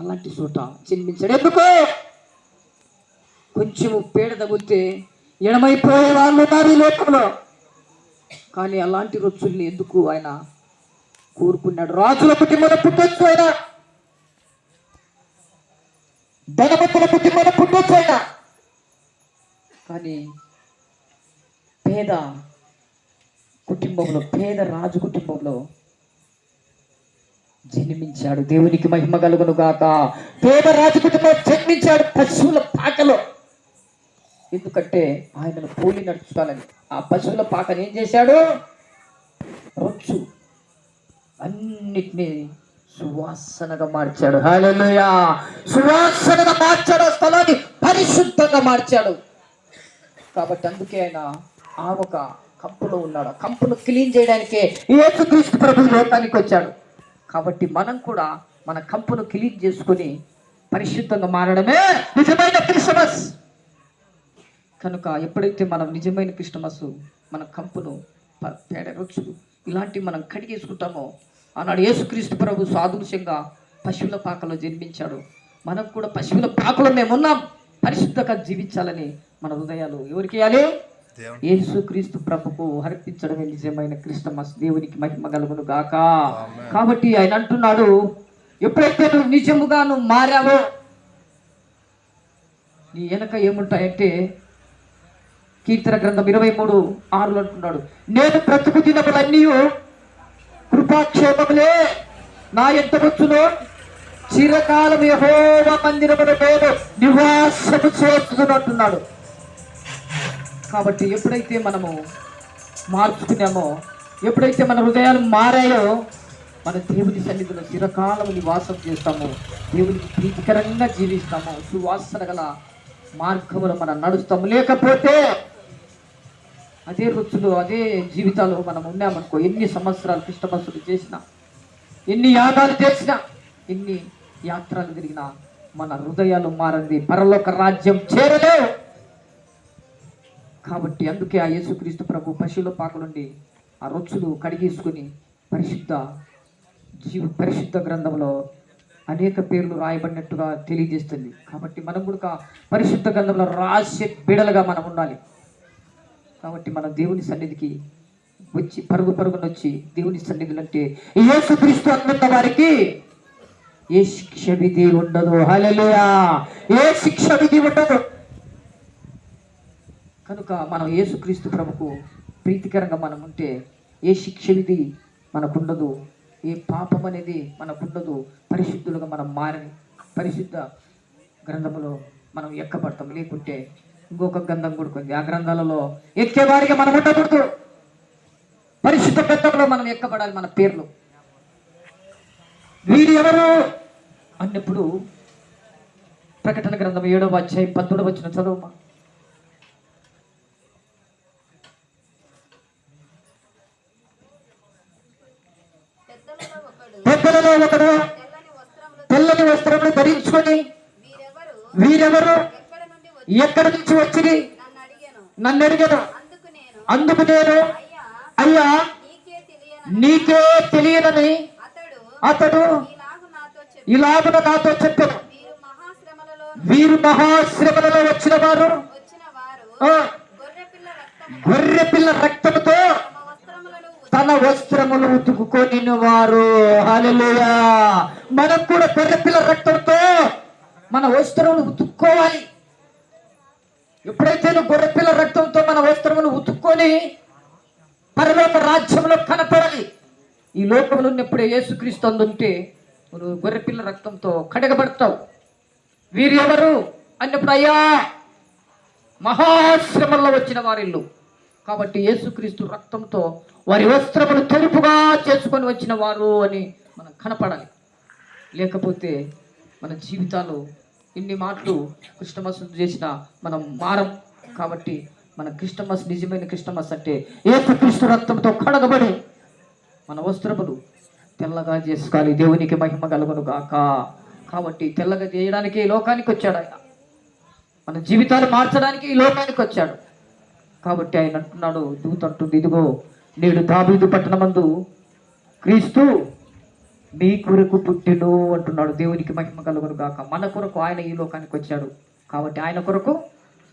అలాంటి చోట జన్మించాడు. ఎందుకు? కొంచెము పేడ తగిలితే ఎడమైపోయే వాళ్ళు ఉన్నారు ఈ లోకంలో. కానీ అలాంటి రొచ్చుల్ని ఎందుకు ఆయన కోరుకున్నాడు? రాజుల కుటుంబంలో పుట్టొచ్చు ఆయన, ధనవంతుల కుటుంబంలో పుట్టొచ్చు ఆయన, కానీ పేద కుటుంబంలో, పేద రాజు కుటుంబంలో జన్మించాడు. దేవునికి మహిమ కలుగును గాక. పేద రాజు కుటుంబంలో జన్మించాడు, పశువుల పాకలో. ఎందుకంటే ఆయనను పోలి నడుచుకోవాలని. ఆ పశువుల పాకను ఏం చేశాడు? రొచ్చు అన్నిటినీ సువాసనగా మార్చాడు. హల్లెలూయా! సువాసనగా మార్చాడు, ఆ స్థలాన్ని పరిశుద్ధంగా మార్చాడు. కాబట్టి అందుకే ఆయన ఆ ఒక కంపులో ఉన్నాడు. ఆ కంపును క్లీన్ చేయడానికే యేసుక్రీస్తు ప్రభువు లోకానికి వచ్చాడు. కాబట్టి మనం కూడా మన కంపును క్లీన్ చేసుకొని పరిశుద్ధంగా మారడమే నిజమైన క్రిస్మస్. కనుక ఎప్పుడైతే మనం నిజమైన క్రిస్మస్ మన కంపును, పేడ, రొచ్చు ఇలాంటివి మనం కడిగేసుకుంటామో, ఆనాడు యేసుక్రీస్తు ప్రభు సాదృశ్యంగా పశువుల పాకలో జన్మించాడు. మనం కూడా పశువుల పాకలో మేమున్నాం. పరిశుద్ధంగా జీవించాలని మన హృదయాలు ఎవరికి ఇవ్వాలి? యేసుక్రీస్తు ప్రభుకు అర్పించడమే నిజమైన క్రిస్మస్. దేవునికి మహిమ కలుగును గాక. కాబట్టి ఆయన అంటున్నాడు, ఎప్పుడైతే నువ్వు నిజముగా నువ్వు మారావో నీ వెనక ఏముంటాయంటే, కీర్తన గ్రంథం 23:6 అంటున్నాడు, నేను బ్రతుకు దినములన్నీ కృపాక్షేమములే నా ఎంత వచ్చును, చిరకాలం యెహోవా మందిరములో నేను నివాసము చేస్తున్నాను అంటున్నాడు. కాబట్టి ఎప్పుడైతే మనము మార్చుకున్నామో, ఎప్పుడైతే మన హృదయాలు మారాయో, మన దేవుని సన్నిధిలో చిరకాలము నివాసం చేస్తాము, దేవునికి ప్రీతికరంగా జీవిస్తాము, సువాసన గల మార్గములో మనం నడుస్తాము. లేకపోతే అదే రుచులు, అదే జీవితాలు మనం ఉన్నామనుకో, ఎన్ని సంవత్సరాలు క్రిస్టమస్సులు చేసినా, ఎన్ని యాగాలు చేసినా, ఎన్ని యాత్రలు తిరిగినా మన హృదయాలు మారంది పరలోక రాజ్యం చేరలేవు. కాబట్టి అందుకే ఆ యేసుక్రీస్తు ప్రభు పశువుల పాకలుండి ఆ రొచ్చులు కడిగేసుకుని పరిశుద్ధ గ్రంథంలో అనేక పేర్లు రాయబడినట్టుగా తెలియజేస్తుంది. కాబట్టి మనం కూడా పరిశుద్ధ గ్రంథంలో రాసే బిడలుగా మనం ఉండాలి. కాబట్టి మనం దేవుని సన్నిధికి వచ్చి పరుగునొచ్చి దేవుని సన్నిధులు అంటే యేసుక్రీస్తు అనుకున్న వారికి ఏ శిక్ష విధి ఉండదు. హల్లెలూయా! ఏ శిక్ష విధి ఉండదు. కనుక మనం యేసుక్రీస్తు ప్రభుకు ప్రీతికరంగా మనం ఉంటే ఏ శిక్ష విధి మనకుండదు, ఏ పాపం అనేది మనకుండదు. పరిశుద్ధులుగా మనం మారి పరిశుద్ధ గ్రంథములో మనం ఎక్కబడతాం. లేకుంటే ఇంకొక గ్రంథం కూడా ఉంది, ఆ గ్రంథాలలో ఎక్కేవారిగా మనం ఉండకూడదు. పరిశుద్ధ గ్రంథంలో మనం ఎక్కబడాలి. మన పేర్లు వీరు ఎవరు అన్నప్పుడు ప్రకటన గ్రంథం 7:13 చదువుమా. పెద్దలలో ఒకడు తెల్లని వస్త్రములు ధరించుకొని, వీరెవరు, ఎక్కడి నుంచి వచ్చి నన్ను అడిగాను. అందుకు నేను, అయ్యా నీకే తెలియనని అతడు ఇలాగున నాతో చెప్పాను, వీరు మహాశ్రమలలో వచ్చిన వారు గొర్రె పిల్ల రక్తముతో తన వస్త్రములు ఉతుకుకొని వారు. హల్లెలూయా! మనం కూడా గొర్రె పిల్ల రక్తంతో మన వస్త్రములు ఉతుక్కోవాలి. ఎప్పుడైతే నువ్వు గొర్రె పిల్ల రక్తంతో మన వస్త్రములు ఉతుక్కొని పరలోక రాజ్యంలో కనపడాలి. ఈ లోకంలో ఉన్నప్పుడే యేసుక్రీస్తు అందుంటే నువ్వు గొర్రెపిల్ల రక్తంతో కడగబడతావు. వీరు ఎవరు అన్నప్పుడు, అయ్యా మహాశ్రమంలో వచ్చిన వారిల్లు. కాబట్టి యేసుక్రీస్తు రక్తంతో వారి వస్త్రములు తెలుపుగా చేసుకొని వచ్చిన వారు అని మనం కనపడాలి. లేకపోతే మన జీవితాలు ఇన్ని మాటలు క్రిస్టమస్ చేసినా మనం మారం. కాబట్టి మన క్రిస్టమస్, నిజమైన క్రిస్టమస్ అంటే యేసుక్రీస్తు రక్తంతో కడగబడి మన వస్త్రములు తెల్లగా చేసుకోవాలి. దేవునికి మహిమ కలుగును గాక. కాబట్టి తెల్లగా చేయడానికి ఈ లోకానికి వచ్చాడు ఆయన. మన జీవితాలు మార్చడానికి ఈ లోకానికి వచ్చాడు. కాబట్టి ఆయన అంటున్నాడు, దూత అంటుంది, ఇదిగో నేడు దావీదు పట్టణమందు క్రీస్తు మీ కొరకు పుట్టెను అంటున్నాడు. దేవునికి మహిమ కలుగును గాక. మన కొరకు ఆయన ఈ లోకానికి వచ్చాడు కాబట్టి ఆయన కొరకు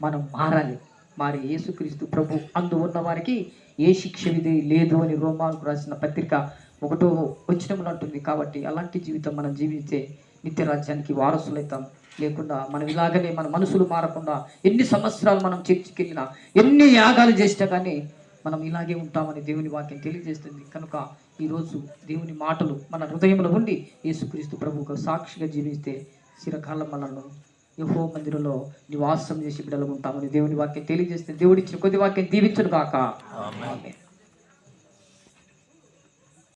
మనం మారాలి. మరి యేసుక్రీస్తు ప్రభు అందు ఉన్న వారికి ఏ శిక్ష విధి లేదు అని రోమాలకు రాసిన పత్రిక 1వ వచనంలో అంటుంది. కాబట్టి అలాంటి జీవితం మనం జీవిస్తే నిత్య రాజ్యానికి వారసులైతాం. లేకుండా మనం ఇలాగనే మన మనసులు మారకుండా ఎన్ని సంవత్సరాలు మనం చర్చికి వెళ్ళినా, ఎన్ని యాగాలు చేసినా కానీ మనం ఇలాగే ఉంటామని దేవుని వాక్యం తెలియజేస్తుంది. కనుక ఈరోజు దేవుని మాటలు మన హృదయంలో ఉండి యేసుక్రీస్తు ప్రభువుకు సాక్షిగా జీవిస్తే చిరకాలం మనల్ని యెహోవా మందిరంలో నివాసం చేసి బిడ్డలు ఉంటామని దేవుని వాక్యం తెలియజేస్తే దేవుడిచ్చిన కొద్ది వాక్యం దీవించును గాక. ఆమేన్.